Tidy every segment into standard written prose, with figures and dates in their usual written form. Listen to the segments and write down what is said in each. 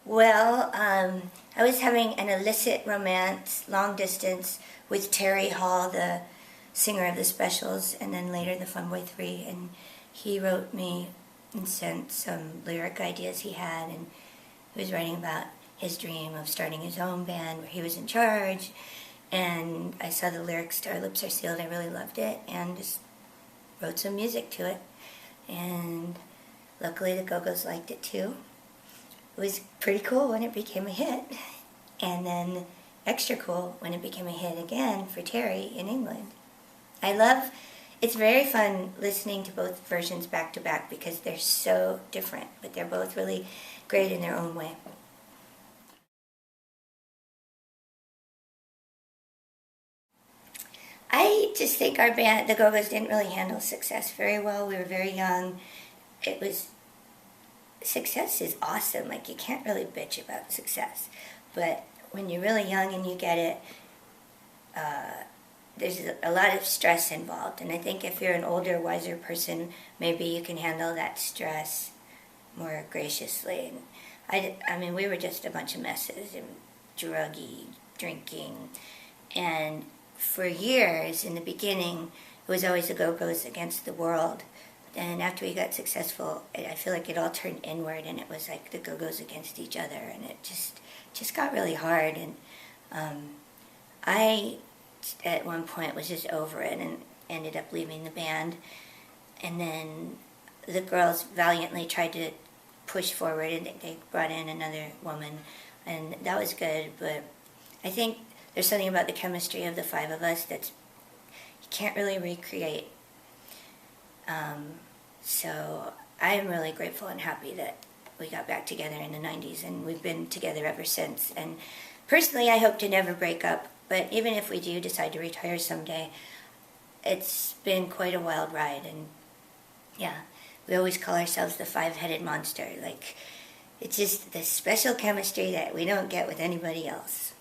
Well, I was having an illicit romance, long distance, with Terry Hall, the singer of the Specials, and then later the Fun Boy 3, and he wrote me and sent some lyric ideas he had, and he was writing about his dream of starting his own band where he was in charge, and I saw the lyrics to Our Lips Are Sealed. I really loved it, and just wrote some music to it, and luckily the Go-Gos liked it too. It was pretty cool when it became a hit, and then extra cool when it became a hit again for Terry in England. It's very fun listening to both versions back to back because they're so different, but they're both really great in their own way. I just think our band, the Go-Gos, didn't really handle success very well. We were very young. Success is awesome. Like, you can't really bitch about success. But when you're really young and you get it, there's a lot of stress involved. And I think if you're an older, wiser person, maybe you can handle that stress more graciously. And I mean, we were just a bunch of messes and druggy, drinking. And for years, in the beginning, it was always the Go-Gos against the world. And after we got successful, I feel like it all turned inward, and it was like the Go-Gos against each other, and it just got really hard. And I, at one point, was just over it and ended up leaving the band. And then the girls valiantly tried to push forward, and they brought in another woman, and that was good. But I think there's something about the chemistry of the five of us that you can't really recreate. So I'm really grateful and happy that we got back together in the 90s, and we've been together ever since. And personally, I hope to never break up, but even if we do decide to retire someday, it's been quite a wild ride. And yeah, we always call ourselves the five-headed monster. Like, it's just this special chemistry that we don't get with anybody else.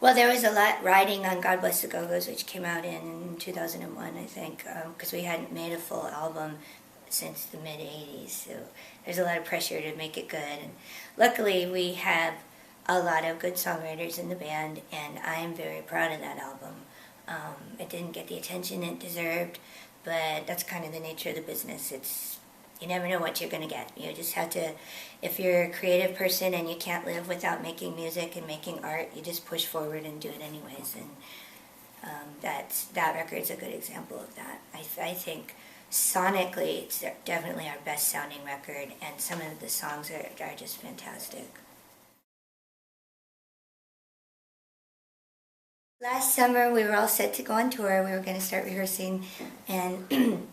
Well, there was a lot riding on God Bless the GoGos, which came out in 2001, I think, because we hadn't made a full album since the mid-'80s, so there's a lot of pressure to make it good. And luckily, we have a lot of good songwriters in the band, and I'm very proud of that album. It didn't get the attention it deserved, but that's kind of the nature of the business. You never know what you're going to get. You just have to, if you're a creative person and you can't live without making music and making art, you just push forward and do it anyways. And that record's a good example of that. I think sonically it's definitely our best sounding record, and some of the songs are just fantastic. Last summer we were all set to go on tour. We were going to start rehearsing, and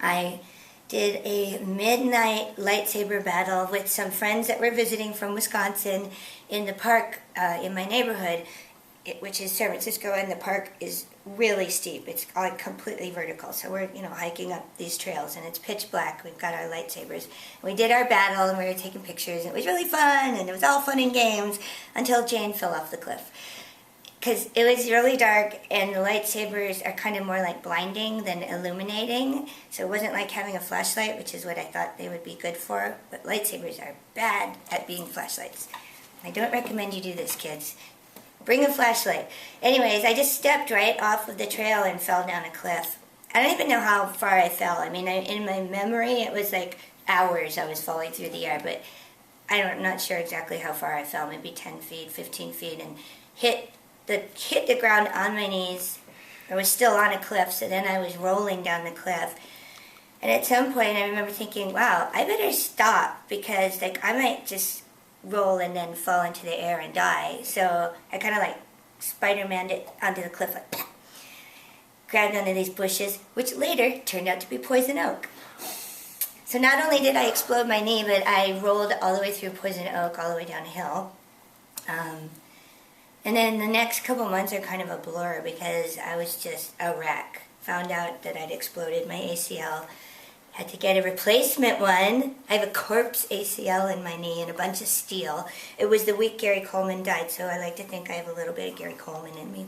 I did a midnight lightsaber battle with some friends that were visiting from Wisconsin in the park in my neighborhood, which is San Francisco, and the park is really steep. It's like completely vertical, so we're hiking up these trails, and it's pitch black. We've got our lightsabers. We did our battle, and we were taking pictures, and it was really fun, and it was all fun and games until Jane fell off the cliff. Because it was really dark, and the lightsabers are kind of more like blinding than illuminating. So it wasn't like having a flashlight, which is what I thought they would be good for. But lightsabers are bad at being flashlights. I don't recommend you do this, kids. Bring a flashlight. Anyways, I just stepped right off of the trail and fell down a cliff. I don't even know how far I fell. I mean, in my memory, it was like hours I was falling through the air. But I'm not sure exactly how far I fell. Maybe 10 feet, 15 feet, and hit the ground on my knees. I was still on a cliff, so then I was rolling down the cliff. And at some point, I remember thinking, wow, I better stop, because I might just roll and then fall into the air and die. So I kind of Spider-Man'd it onto the cliff, grabbed onto these bushes, which later turned out to be poison oak. So not only did I explode my knee, but I rolled all the way through poison oak, all the way down a hill. And then the next couple months are kind of a blur, because I was just a wreck. Found out that I'd exploded my ACL. Had to get a replacement one. I have a corpse ACL in my knee and a bunch of steel. It was the week Gary Coleman died, so I like to think I have a little bit of Gary Coleman in me.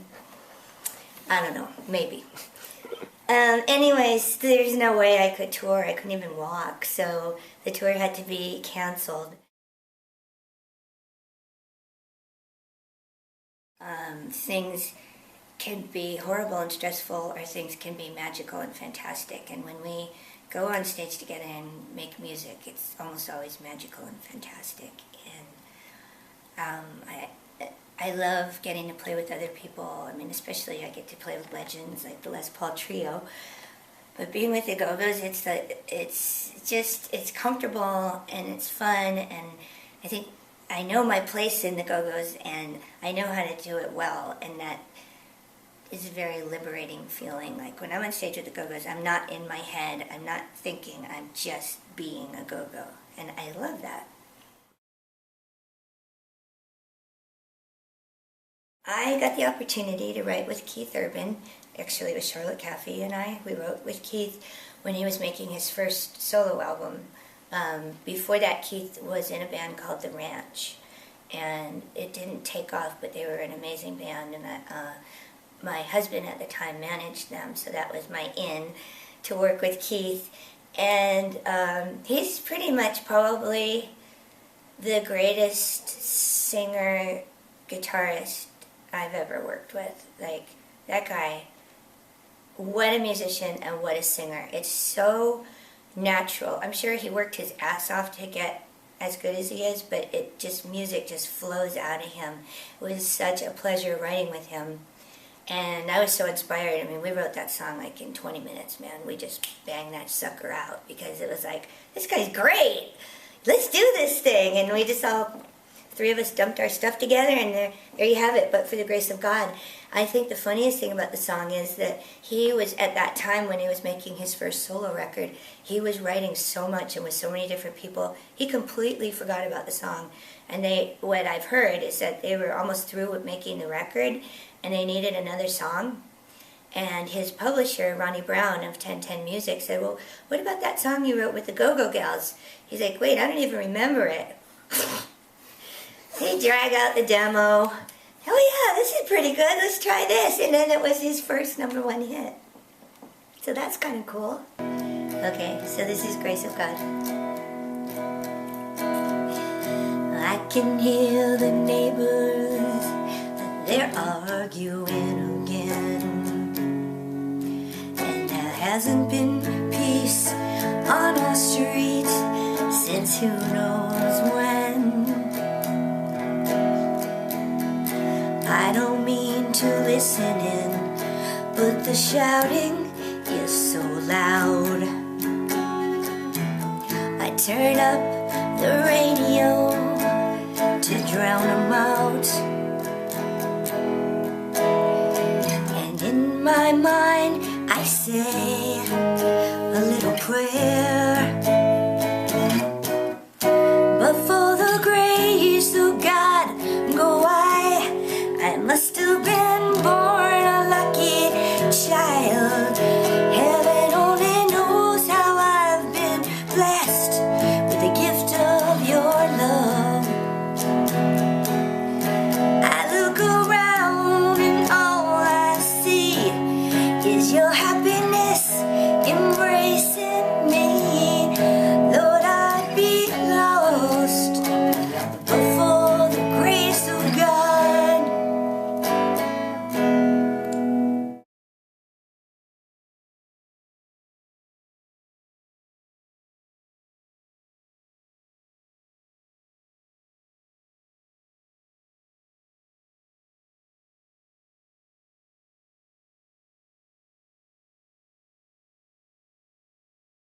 I don't know, maybe. Anyways, there's no way I could tour. I couldn't even walk, so the tour had to be canceled. Things can be horrible and stressful, or things can be magical and fantastic. And when we go on stage together and make music, it's almost always magical and fantastic. And I love getting to play with other people. I mean, especially I get to play with legends like the Les Paul Trio. But being with the Go-Gos, it's comfortable and it's fun, and I think I know my place in the Go-Gos and I know how to do it well, and that is a very liberating feeling. Like when I'm on stage with the Go-Gos, I'm not in my head, I'm not thinking, I'm just being a Go-Go, and I love that. I got the opportunity to write with Keith Urban. Actually, it was Charlotte Caffey and I. We wrote with Keith when he was making his first solo album. Before that, Keith was in a band called The Ranch, and it didn't take off, but they were an amazing band, and my husband at the time managed them, so that was my in to work with Keith. And he's pretty much probably the greatest singer, guitarist I've ever worked with. Like, that guy, what a musician and what a singer. It's so natural. I'm sure he worked his ass off to get as good as he is, but music just flows out of him. It was such a pleasure writing with him. And I was so inspired. I mean, we wrote that song like in 20 minutes, man. We just banged that sucker out because it was like, this guy's great. Let's do this thing. And we just all, three of us dumped our stuff together, and there you have it. But for the grace of God, I think the funniest thing about the song is that he was, at that time when he was making his first solo record, he was writing so much and with so many different people, he completely forgot about the song. And what I've heard is that they were almost through with making the record, and they needed another song. And his publisher, Ronnie Brown of 1010 Music, said, well, what about that song you wrote with the Go-Go Gals? He's like, wait, I don't even remember it. He dragged out the demo. Oh yeah, this is pretty good, let's try this. And then it was his first #1 hit. So that's kind of cool. Okay, so this is Grace of God. I can hear the neighbors, they're arguing again. And there hasn't been peace on our streets since who knows when. I don't mean to listen in, but the shouting is so loud. I turn up the radio to drown them out. And in my mind I say a little prayer.